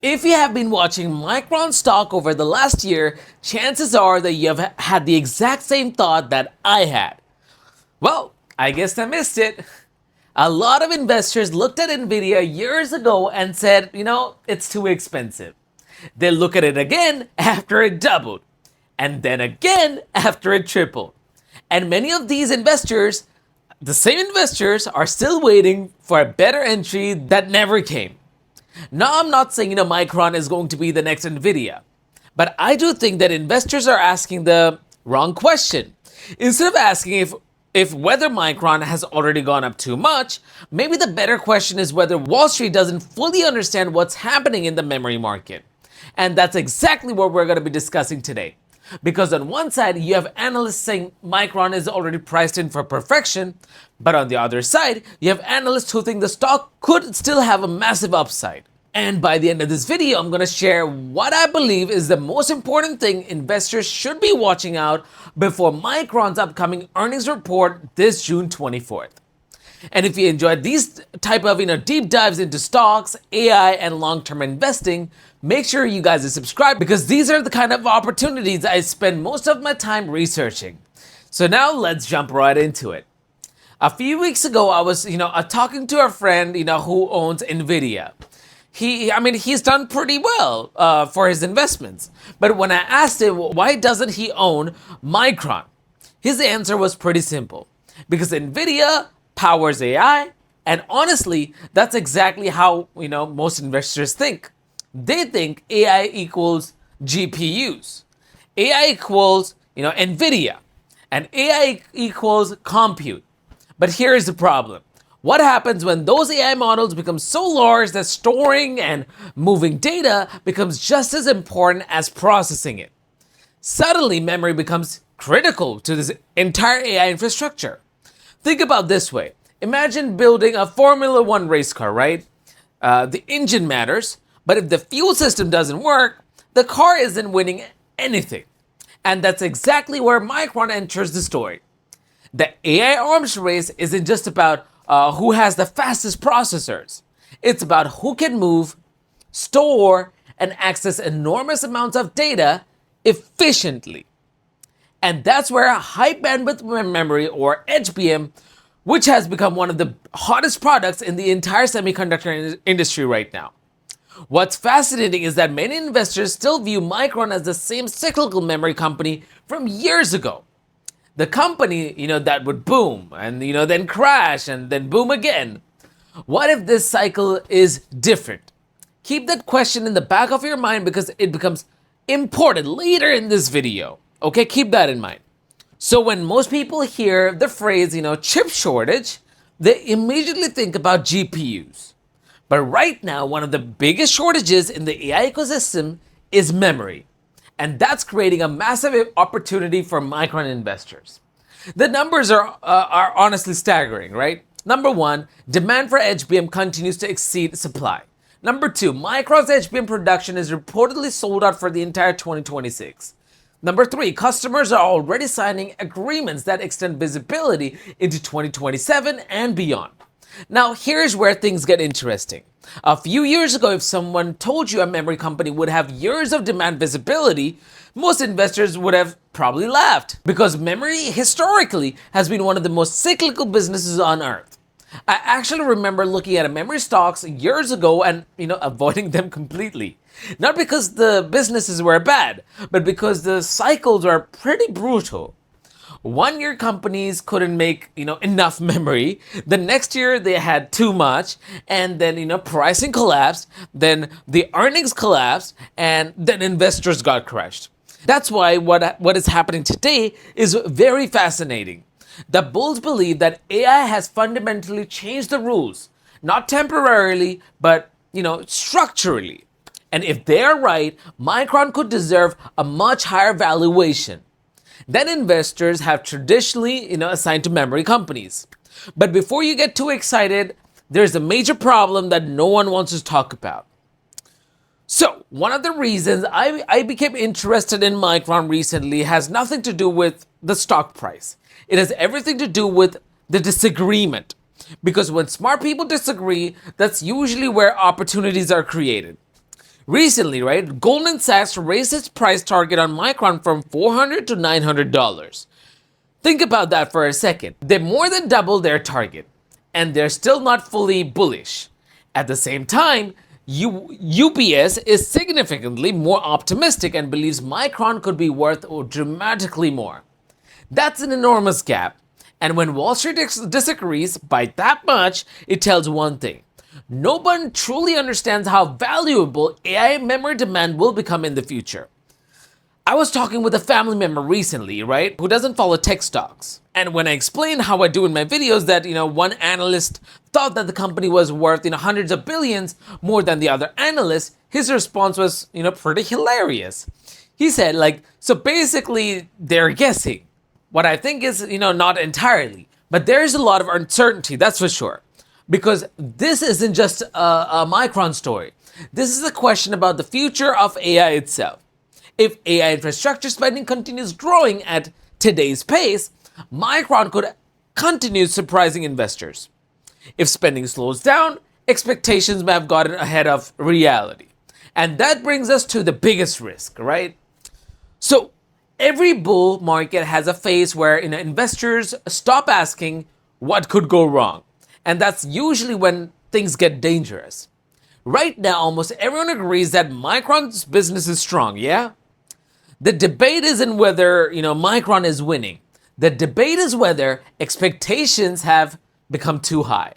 If you have been watching Micron stock over the last year, chances are that you have had the exact same thought that I had. Well, I guess I missed it. A lot of investors looked at Nvidia years ago and said, it's too expensive. They look at it again after it doubled, and then again after it tripled. And many of these investors, the same investors, are still waiting for a better entry that never came. Now, I'm not saying, Micron is going to be the next Nvidia, but I do think that investors are asking the wrong question. Instead of asking if whether Micron has already gone up too much, maybe the better question is whether Wall Street doesn't fully understand what's happening in the memory market. And that's exactly what we're going to be discussing today. Because on one side, you have analysts saying Micron is already priced in for perfection, but on the other side, you have analysts who think the stock could still have a massive upside. And by the end of this video, I'm going to share what I believe is the most important thing investors should be watching out before Micron's upcoming earnings report this June 24th. And if you enjoyed these type of deep dives into stocks, AI, and long-term investing, make sure you guys are subscribed because these are the kind of opportunities I spend most of my time researching. So now let's jump right into it. A few weeks ago, I was talking to a friend who owns Nvidia. He's done pretty well for his investments. But when I asked him why doesn't he own Micron, his answer was pretty simple. Because Nvidia powers AI, and honestly, that's exactly how most investors think. They think AI equals GPUs, AI equals Nvidia, and AI equals compute. But here's the problem. What happens when those AI models become so large that storing and moving data becomes just as important as processing it? Suddenly, memory becomes critical to this entire AI infrastructure. Think about this way. Imagine building a Formula One race car, right? The engine matters, but if the fuel system doesn't work, the car isn't winning anything. And that's exactly where Micron enters the story. The AI arms race isn't just about who has the fastest processors. It's about who can move, store, and access enormous amounts of data efficiently. And that's where high bandwidth memory, or HBM, which has become one of the hottest products in the entire semiconductor industry right now. What's fascinating is that many investors still view Micron as the same cyclical memory company from years ago. The company, that would boom and, then crash and then boom again. What if this cycle is different? Keep that question in the back of your mind because it becomes important later in this video. Okay, keep that in mind. So when most people hear the phrase, chip shortage, they immediately think about GPUs. But right now, one of the biggest shortages in the AI ecosystem is memory. And that's creating a massive opportunity for Micron investors. The numbers are honestly staggering, right? Number one, demand for HBM continues to exceed supply. Number two, Micron's HBM production is reportedly sold out for the entire 2026. Number three, customers are already signing agreements that extend visibility into 2027 and beyond. Now, here's where things get interesting. A few years ago, if someone told you a memory company would have years of demand visibility, most investors would have probably laughed because memory historically has been one of the most cyclical businesses on earth. I actually remember looking at memory stocks years ago and, avoiding them completely. Not because the businesses were bad, but because the cycles are pretty brutal. 1 year companies couldn't make, enough memory. The next year they had too much, and then, pricing collapsed, then the earnings collapsed, and then investors got crushed. That's why what is happening today is very fascinating. The bulls believe that AI has fundamentally changed the rules, not temporarily, but, structurally. And if they are right, Micron could deserve a much higher valuation than investors have traditionally, assigned to memory companies. But before you get too excited, there's a major problem that no one wants to talk about. So, one of the reasons I became interested in Micron recently has nothing to do with the stock price. It has everything to do with the disagreement. Because when smart people disagree, that's usually where opportunities are created. Recently, right, Goldman Sachs raised its price target on Micron from $400 to $900. Think about that for a second. They more than doubled their target, and they're still not fully bullish. At the same time, UBS is significantly more optimistic and believes Micron could be worth dramatically more. That's an enormous gap. And when Wall Street disagrees by that much, it tells one thing. No one truly understands how valuable AI memory demand will become in the future. I was talking with a family member recently, right, who doesn't follow tech stocks. And when I explained how I do in my videos that, one analyst thought that the company was worth, hundreds of billions more than the other analysts, his response was, pretty hilarious. He said, so basically they're guessing. What I think is, not entirely, but there's a lot of uncertainty, that's for sure. Because this isn't just a Micron story. This is a question about the future of AI itself. If AI infrastructure spending continues growing at today's pace, Micron could continue surprising investors. If spending slows down, expectations may have gotten ahead of reality. And that brings us to the biggest risk, right? So every bull market has a phase where investors stop asking what could go wrong. And that's usually when things get dangerous. Right now, almost everyone agrees that Micron's business is strong, yeah? The debate isn't whether, Micron is winning. The debate is whether expectations have become too high.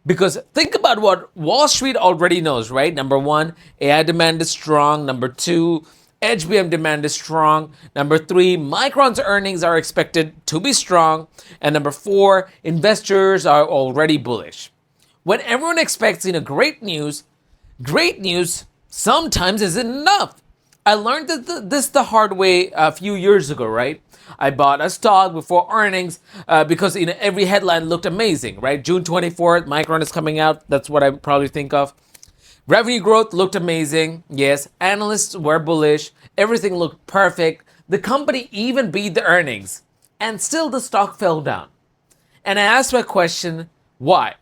Because think about what Wall Street already knows, right? Number one, AI demand is strong. Number two, HBM demand is strong. Number three, Micron's earnings are expected to be strong. And number four, investors are already bullish. When everyone expects, great news sometimes isn't enough. I learned this the hard way a few years ago, right? I bought a stock before earnings because every headline looked amazing, right? June 24th, Micron is coming out. That's what I probably think of. Revenue growth looked amazing. Yes, analysts were bullish. Everything looked perfect. The company even beat the earnings. And still the stock fell down. And I asked my question, why?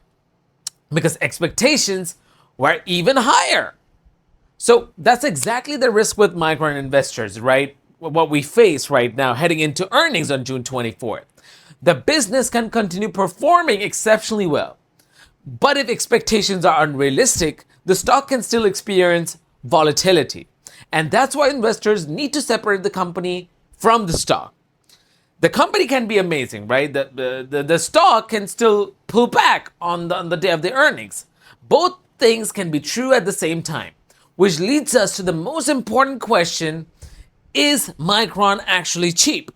Because expectations were even higher. So that's exactly the risk with Micron investors, right? What we face right now heading into earnings on June 24th. The business can continue performing exceptionally well. But if expectations are unrealistic, the stock can still experience volatility. And that's why investors need to separate the company from the stock. The company can be amazing, right? The stock can still pull back on the day of the earnings. Both things can be true at the same time, which leads us to the most important question: is Micron actually cheap?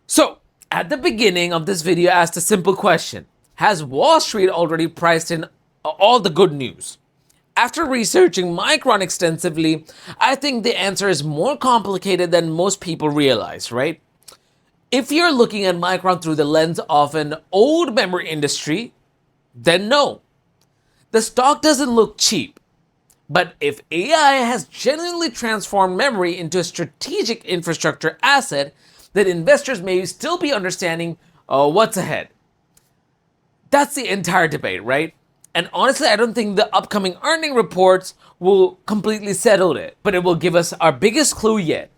So, at the beginning of this video, I asked a simple question. Has Wall Street already priced in all the good news? After researching Micron extensively, I think the answer is more complicated than most people realize, right? If you're looking at Micron through the lens of an old memory industry, then no. The stock doesn't look cheap. But if AI has genuinely transformed memory into a strategic infrastructure asset, then investors may still be understanding what's ahead. That's the entire debate, right? And honestly, I don't think the upcoming earning reports will completely settle it, but it will give us our biggest clue yet.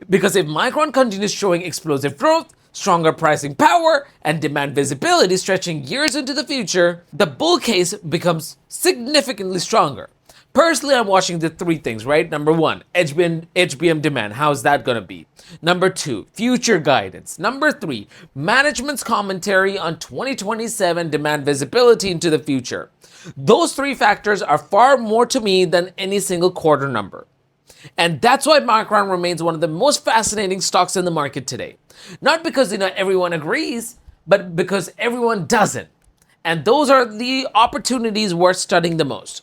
Because if Micron continues showing explosive growth, stronger pricing power, and demand visibility stretching years into the future, the bull case becomes significantly stronger. Personally, I'm watching the three things, right? Number one, HBM demand. How's that going to be? Number two, future guidance. Number three, management's commentary on 2027 demand visibility into the future. Those three factors are far more to me than any single quarter number. And that's why Micron remains one of the most fascinating stocks in the market today. Not because everyone agrees, but because everyone doesn't. And those are the opportunities worth studying the most.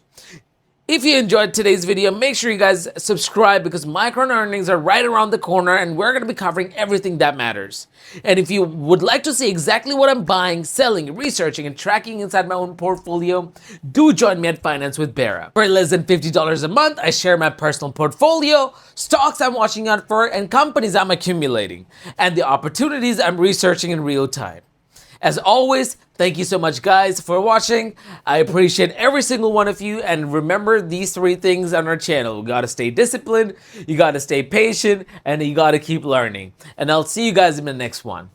If you enjoyed today's video, make sure you guys subscribe because Micron earnings are right around the corner and we're going to be covering everything that matters. And if you would like to see exactly what I'm buying, selling, researching, and tracking inside my own portfolio, do join me at Finance with Bera. For less than $50 a month, I share my personal portfolio, stocks I'm watching out for, and companies I'm accumulating, and the opportunities I'm researching in real time. As always, thank you so much, guys, for watching. I appreciate every single one of you. And remember these 3 things on our channel. You gotta stay disciplined, you gotta stay patient, and you gotta keep learning. And I'll see you guys in the next one.